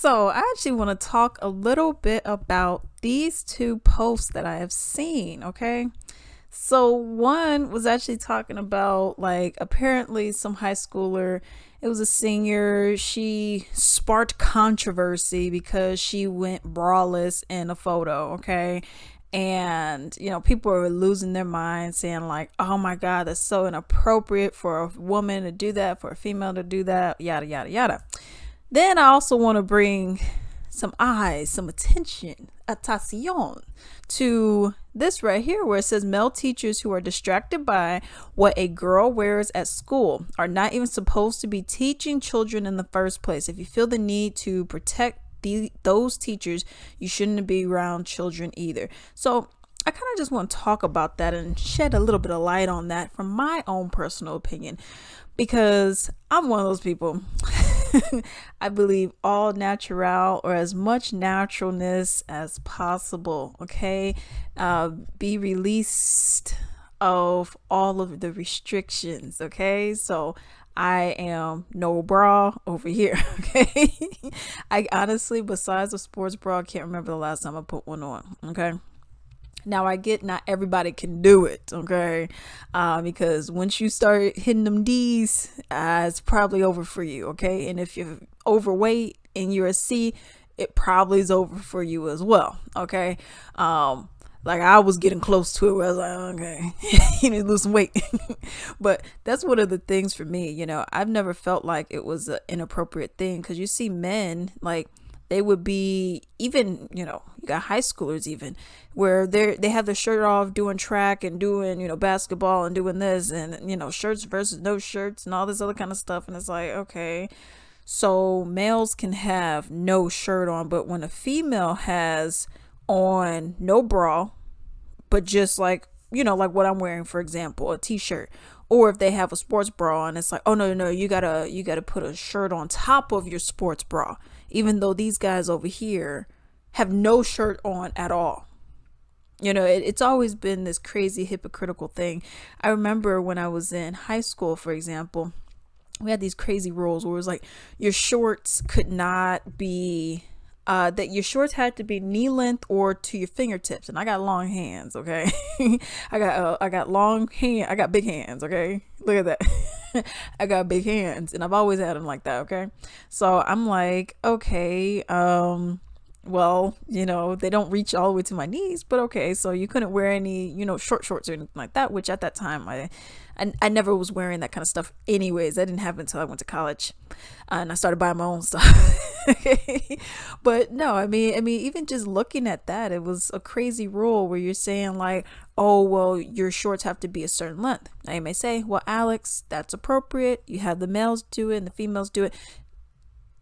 So, I actually want to talk a little bit about these two posts that I have seen, okay? So, one was actually talking about like apparently some high schooler, it was a senior, she sparked controversy because she went braless in a photo, okay? And people were losing their minds saying like, oh my god, that's so inappropriate for a woman to do that, for a female to do that, yada yada yada. Then I also want to bring some eyes, some attention, attention to this right here where it says male teachers who are distracted by what a girl wears at school are not even supposed to be teaching children in the first place. If you feel the need to protect those teachers, you shouldn't be around children either. So I kind of just want to talk about that and shed a little bit of light on that from my own personal opinion, because I'm one of those people. I believe all natural, or as much naturalness as possible, okay? Be released of all of the restrictions, okay? So I am no bra over here, okay? I honestly, besides a sports bra, I can't remember the last time I put one on, okay? Now I get not everybody can do it, okay? Because once you start hitting them D's, it's probably over for you, okay? And if you're overweight and you're a C, it probably is over for you as well, okay? Like I was getting close to it where I was like, okay, you need to lose some weight. But that's one of the things for me, I've never felt like it was an inappropriate thing, because you see men like, they would be even, you got high schoolers even where they have their shirt off doing track and doing, basketball and doing this and, shirts versus no shirts and all this other kind of stuff. And it's like, okay, so males can have no shirt on, but when a female has on no bra, but just like, like what I'm wearing, for example, a t-shirt, or if they have a sports bra and it's like, oh no, you gotta put a shirt on top of your sports bra, even though these guys over here have no shirt on at all. It's always been this crazy hypocritical thing. I remember when I was in high school, for example, we had these crazy rules where it was like your shorts could not be that your shorts had to be knee length or to your fingertips. And I got long hands, okay? I got long hand, I got big hands, okay? Look at that. I got big hands and I've always had them like that, okay? So I'm like, okay, well, they don't reach all the way to my knees, but okay, so you couldn't wear any, short shorts or anything like that, which at that time I never was wearing that kind of stuff anyways. That didn't happen until I went to college, and I started buying my own stuff. Okay. But no, I mean, even just looking at that, it was a crazy rule where you're saying like, oh, well, your shorts have to be a certain length. Now you may say, well, Alex, that's appropriate. You have the males do it and the females do it.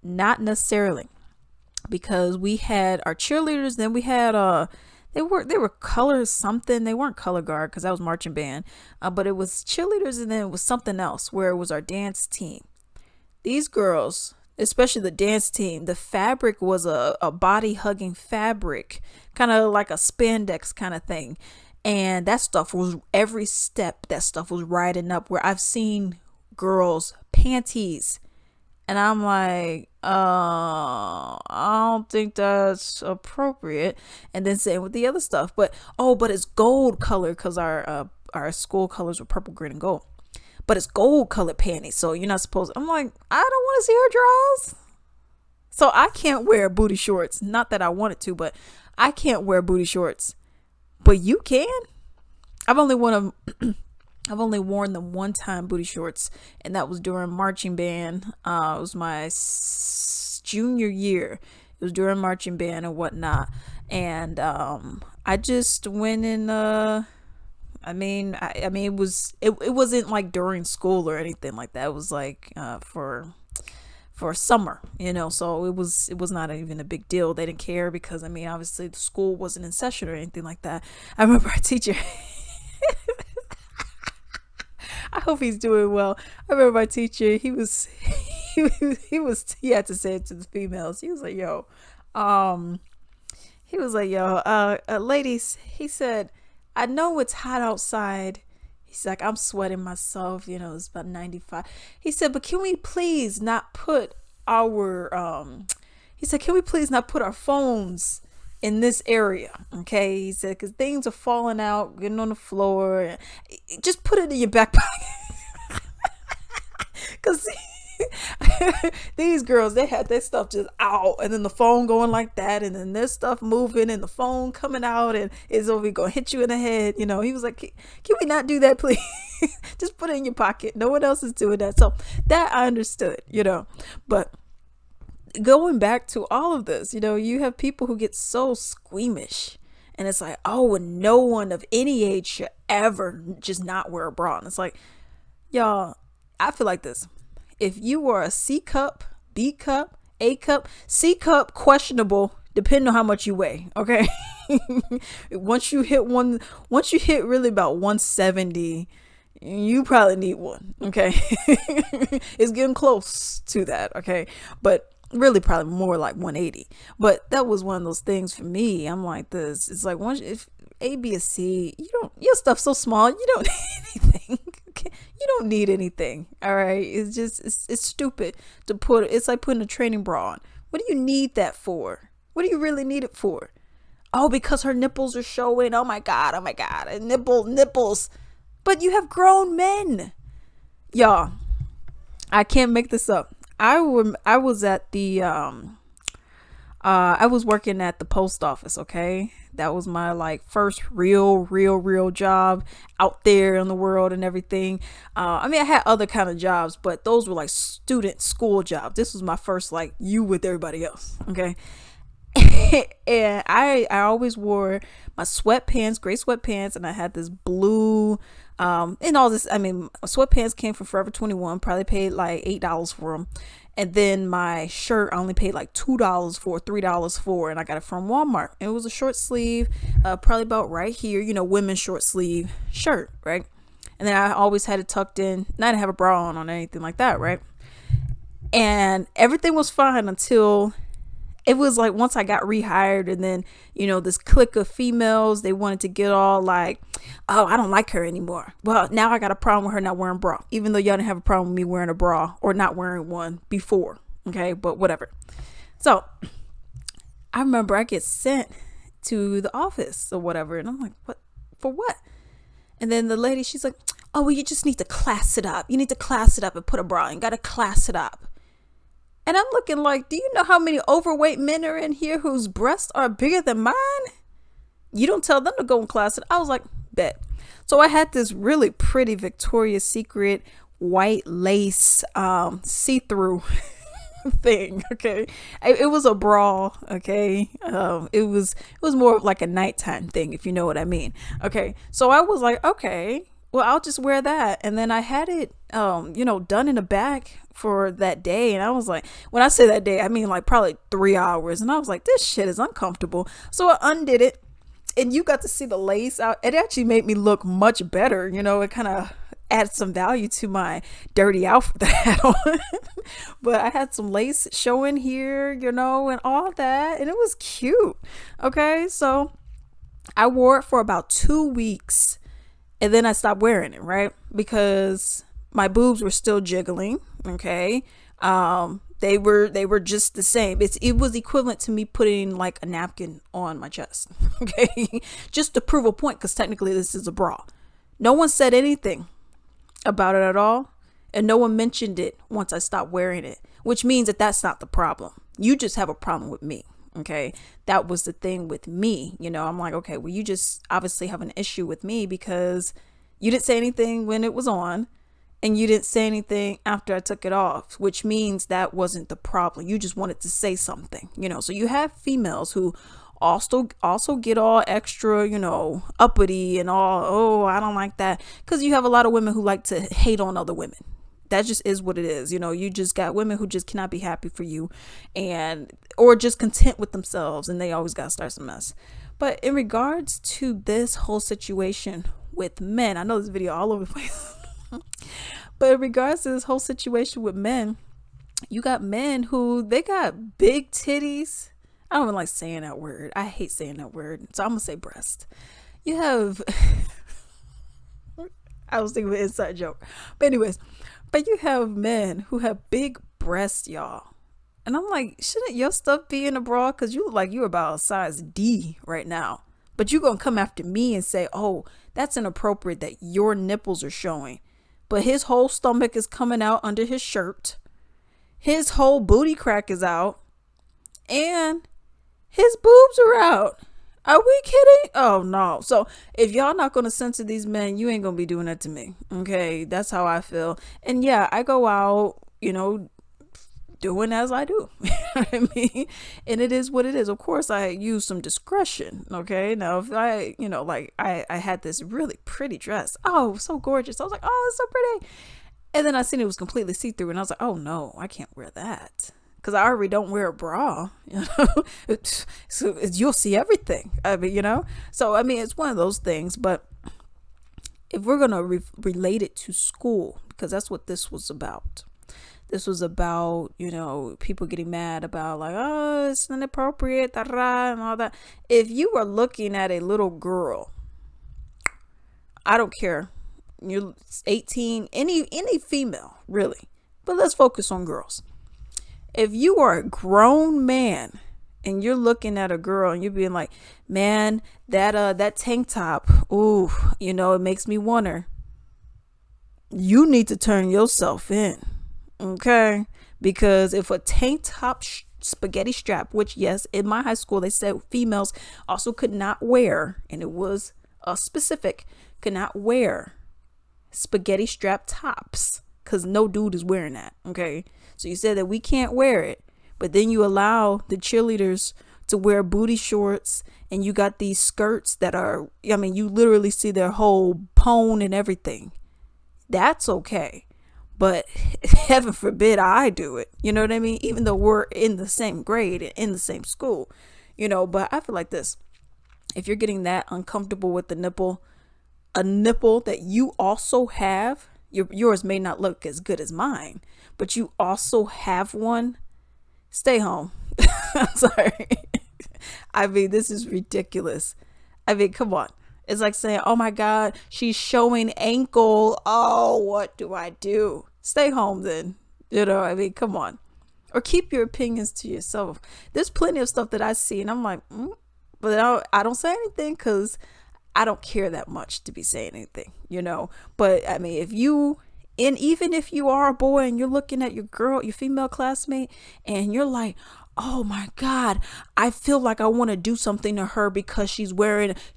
Not necessarily, because we had our cheerleaders, then we had they were color something. They weren't color guard because that was marching band, but it was cheerleaders, and then it was something else where it was our dance team. These girls, especially the dance team, the fabric was a body hugging fabric, kind of like a spandex kind of thing, and that stuff was, every step that stuff was riding up, where I've seen girls panties. And I'm like, I don't think that's appropriate. And then same with the other stuff. But it's gold color because our school colors were purple, green, and gold. But it's gold colored panties, so you're not supposed. I'm like, I don't want to see her drawers. So I can't wear booty shorts. Not that I wanted to, but I can't wear booty shorts. But you can. I've only worn them. I've only worn them one time, booty shorts, and that was during marching band. It was my junior year. It was during marching band and whatnot, and I just went in. I mean, it wasn't like during school or anything like that. It was like for summer, so it was not even a big deal. They didn't care because obviously the school wasn't in session or anything like that. I remember our teacher. I hope he's doing well. I remember my teacher, he had to say it to the females. He was like, ladies, he said, I know it's hot outside. He's like, I'm sweating myself, it's about 95. He said, but can we please not put our He said, can we please not put our phones in this area? Okay. He said, because things are falling out, getting on the floor. Just put it in your back pocket. Because these girls, they had their stuff just out, and then the phone going like that, and then their stuff moving, and the phone coming out, and it's over gonna hit you in the head. He was like, can we not do that, please? Just put it in your pocket. No one else is doing that. So that I understood, but going back to all of this, you have people who get so squeamish, and it's like, oh, and no one of any age should ever just not wear a bra. And it's like, y'all, I feel like this. If you are a C cup, B cup, A cup, C cup, questionable, depending on how much you weigh. Okay. once you hit really about 170, you probably need one. Okay. It's getting close to that. Okay. But really probably more like 180. But that was one of those things for me. I'm like this. It's like if A, B, or C, your stuff's so small, you don't need anything. Okay? You don't need anything. All right. It's just, it's stupid to it's like putting a training bra on. What do you need that for? What do you really need it for? Oh, because her nipples are showing. Oh my God. And nipples. But you have grown men. Y'all, I can't make this up. I was at the I was working at the post office. Okay, that was my first real job out there in the world and everything. I mean, I had other kind of jobs, but those were student school jobs. This was my first you with everybody else. Okay. And I always wore my sweatpants, gray sweatpants, and I had this blue and all this. I mean, sweatpants came from Forever 21, probably paid $8 for them. And then my shirt I only paid $2 for, $3 for, and I got it from Walmart. It was a short sleeve, probably about right here, women's short sleeve shirt, right? And then I always had it tucked in, and I didn't have a bra on or anything like that, right? And everything was fine until it was once I got rehired, and then this clique of females, they wanted to get all oh, I don't like her anymore. Well, now I got a problem with her not wearing a bra, even though y'all didn't have a problem with me wearing a bra or not wearing one before. Okay, but whatever. So I remember I get sent to the office or whatever, and I'm like, what? For what? And then the lady, she's like, oh, well, you just need to class it up. You need to class it up and put a bra on. You got to class it up. And I'm looking do you know how many overweight men are in here whose breasts are bigger than mine? You don't tell them to go in class. I was like, bet. So I had this really pretty Victoria's Secret white lace see-through thing. Okay. It was a bra. Okay. It was more of a nighttime thing, if you know what I mean. Okay. So I was like, okay, well, I'll just wear that. And then I had it, done in the back for that day. And I was like, when I say that day, I mean probably 3 hours. And I was like, this shit is uncomfortable. So I undid it, and you got to see the lace out. It actually made me look much better. It kind of added some value to my dirty outfit that I had on. But I had some lace showing here, and all that. And it was cute. Okay. So I wore it for about 2 weeks, and then I stopped wearing it, right? Because my boobs were still jiggling. Okay. They were just the same. It was equivalent to me putting a napkin on my chest. Okay. Just to prove a point, because technically this is a bra. No one said anything about it at all. And no one mentioned it once I stopped wearing it, which means that that's not the problem. You just have a problem with me. Okay. That was the thing with me. I'm like, okay, well, you just obviously have an issue with me because you didn't say anything when it was on, and you didn't say anything after I took it off, which means that wasn't the problem. You just wanted to say something, so you have females who also get all extra, uppity and all, oh, I don't like that. Because you have a lot of women who like to hate on other women. That just is what it is. You just got women who just cannot be happy for you, or just content with themselves, and they always got to start some mess. But in regards to this whole situation with men, I know this video all over the place. But in regards to this whole situation with men, you got men who they got big titties. I don't even like saying that word. I hate saying that word. So I'm going to say breast. You have, I was thinking of an inside joke. But anyways, you have men who have big breasts, y'all. And I'm like, shouldn't your stuff be in a bra? Because you look like you're about a size D right now. But you going to come after me and say, oh, that's inappropriate that your nipples are showing. But his whole stomach is coming out under his shirt. His whole booty crack is out. And his boobs are out. Are we kidding? Oh no. So if y'all not gonna censor these men, you ain't gonna be doing that to me. Okay. That's how I feel. And yeah, I go out, doing as I do. You know what I mean? And it is what it is. Of course I use some discretion. Okay. Now if I, like I had this really pretty dress. Oh, so gorgeous. I was like, oh, it's so pretty. And then I seen it was completely see-through and I was like, oh no, I can't wear that. Because I already don't wear a bra, so you'll see everything. I mean, so I mean, it's one of those things. But if we're gonna relate it to school, because that's what this was about. This was about, people getting mad about like, oh, it's inappropriate, and all that. If you are looking at a little girl, I don't care. You're 18, any female, really. But let's focus on girls. If you are a grown man and you're looking at a girl and you're being like, man, that tank top, ooh, it makes me wonder. You need to turn yourself in, okay? Because if a tank top spaghetti strap, which yes, in my high school they said females also could not wear, and it was specific, could not wear spaghetti strap tops because no dude is wearing that, okay? So you said that we can't wear it, but then you allow the cheerleaders to wear booty shorts, and you got these skirts that are, I mean, you literally see their whole pone and everything. That's okay. But heaven forbid I do it. You know what I mean? Even though we're in the same grade and in the same school, but I feel like this. If you're getting that uncomfortable with the nipple, a nipple that you also have, yours may not look as good as mine, but you also have one, stay home. I'm sorry. I mean, this is ridiculous. I mean, come on. It's like saying, oh my God, she's showing ankle. Oh, what do I do? Stay home then. I mean, come on. Or keep your opinions to yourself. There's plenty of stuff that I see and I'm like, but I don't say anything because I don't care that much to be saying anything, But I mean, even if you are a boy and you're looking at your female classmate, and you're like, oh my God, I feel like I want to do something to her because she's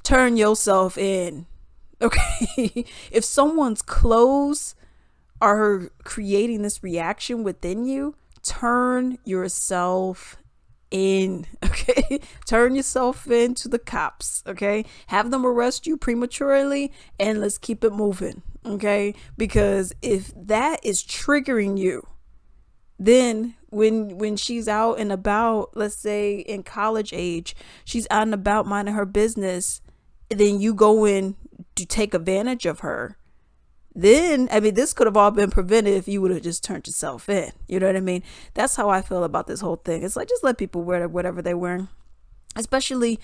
turn yourself in. Okay. If someone's clothes are creating this reaction within you, turn yourself in. Okay. Turn yourself in to the cops. Okay. Have them arrest you prematurely and let's keep it moving. Okay. Because if that is triggering you, then when she's out and about, let's say in college age, she's out and about minding her business, then you go in to take advantage of her. Then, I mean, this could have all been prevented if you would have just turned yourself in. You know what I mean? That's how I feel about this whole thing. It's like, just let people wear whatever they're wearing. Especially,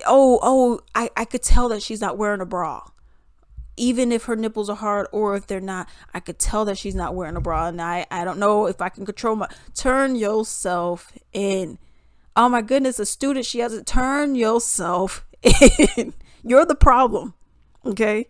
I could tell that she's not wearing a bra. Even if her nipples are hard or if they're not, I could tell that she's not wearing a bra. And I don't know if I can control turn yourself in. Oh my goodness, a student, she hasn't turn yourself in. You're the problem. Okay.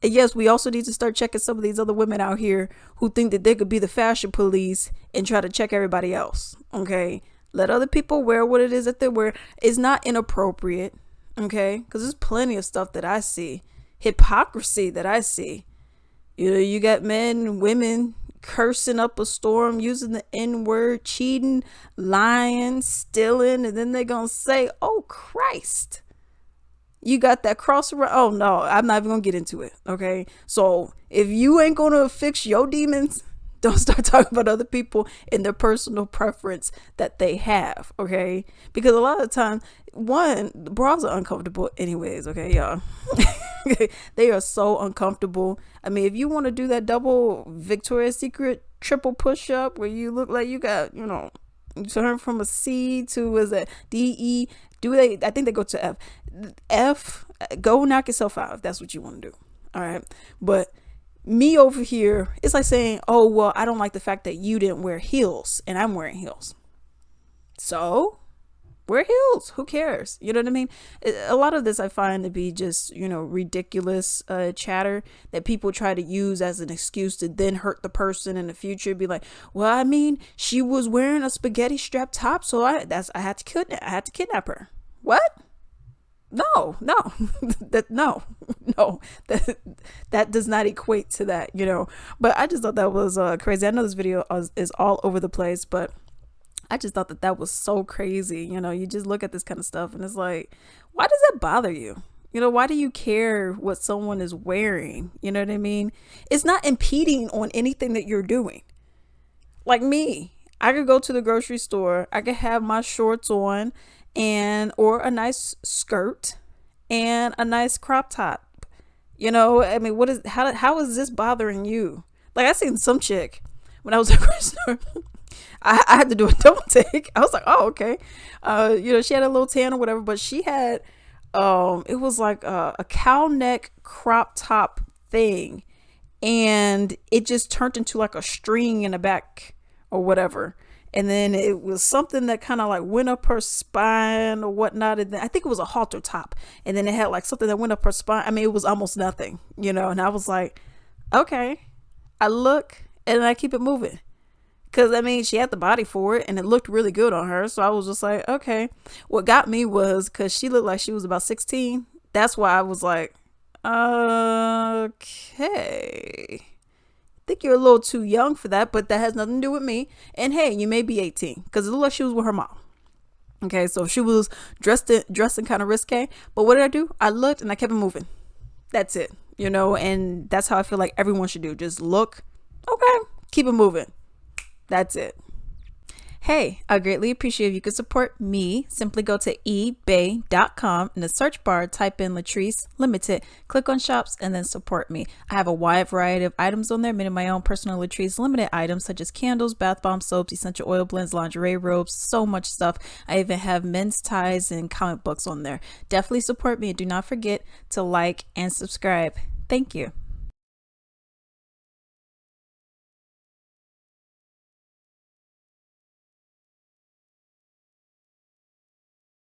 And yes, we also need to start checking some of these other women out here who think that they could be the fashion police and try to check everybody else. Okay. Let other people wear what it is that they wear. It's not inappropriate. Okay. Because there's plenty of stuff that I see. Hypocrisy that I see. You got men, women cursing up a storm, using the N-word, cheating, lying, stealing, and then they're gonna say, oh Christ, you got that cross around. Oh no, I'm not even gonna get into it. Okay, so if you ain't gonna fix your demons, don't start talking about other people and their personal preference that they have. Okay, because a lot of the time, one, the bras are uncomfortable anyways. Okay, y'all. They are so uncomfortable. I mean, if you want to do that double Victoria's Secret triple push-up where you look like you got, you turn from a C to, is it D-E, I think they go to F, go knock yourself out if that's what you want to do. All right. But me over here, it's like saying, oh, well, I don't like the fact that you didn't wear heels and I'm wearing heels. So wear heels. Who cares? You know what I mean? A lot of this I find to be just, ridiculous chatter that people try to use as an excuse to then hurt the person in the future. Be like, well, I mean, she was wearing a spaghetti strap top, so I had to kidnap her. What? No, no, no, no, that does not equate to that, But I just thought that was crazy. I know this video is all over the place, but I just thought that was so crazy. You just look at this kind of stuff and it's like, why does that bother you? Why do you care what someone is wearing? You know what I mean? It's not impeding on anything that you're doing. Like me, I could go to the grocery store. I could have my shorts on or a nice skirt and a nice crop top. I mean, how is this bothering you? Like, I seen some chick when I was at grocery store. I had to do a double take. I was like, oh, okay. She had a little tan or whatever, but she had, it was like a cow neck crop top thing. And it just turned into like a string in the back or whatever. And then it was something that kind of like went up her spine or whatnot. And then I think it was a halter top. And then it had like something that went up her spine. I mean, it was almost nothing, and I was like, okay. I look and I keep it moving. Because, I mean, she had the body for it and it looked really good on her. So I was just like, okay. What got me was because she looked like she was about 16. That's why I was like, okay. I think you're a little too young for that, but that has nothing to do with me. And hey, you may be 18 because it looked like she was with her mom. Okay, so she was dressing kind of risque. But what did I do? I looked and I kept it moving. That's it, and that's how I feel like everyone should do. Just look, okay, keep it moving. That's it. Hey, I greatly appreciate if you could support me. Simply go to ebay.com. In the search bar, type in Latrice Limited, click on shops, and then support me. I have a wide variety of items on there, many of my own personal Latrice Limited items, such as candles, bath bomb soaps, essential oil blends, lingerie robes, so much stuff. I even have men's ties and comic books on there. Definitely support me, and do not forget to like and subscribe. Thank you.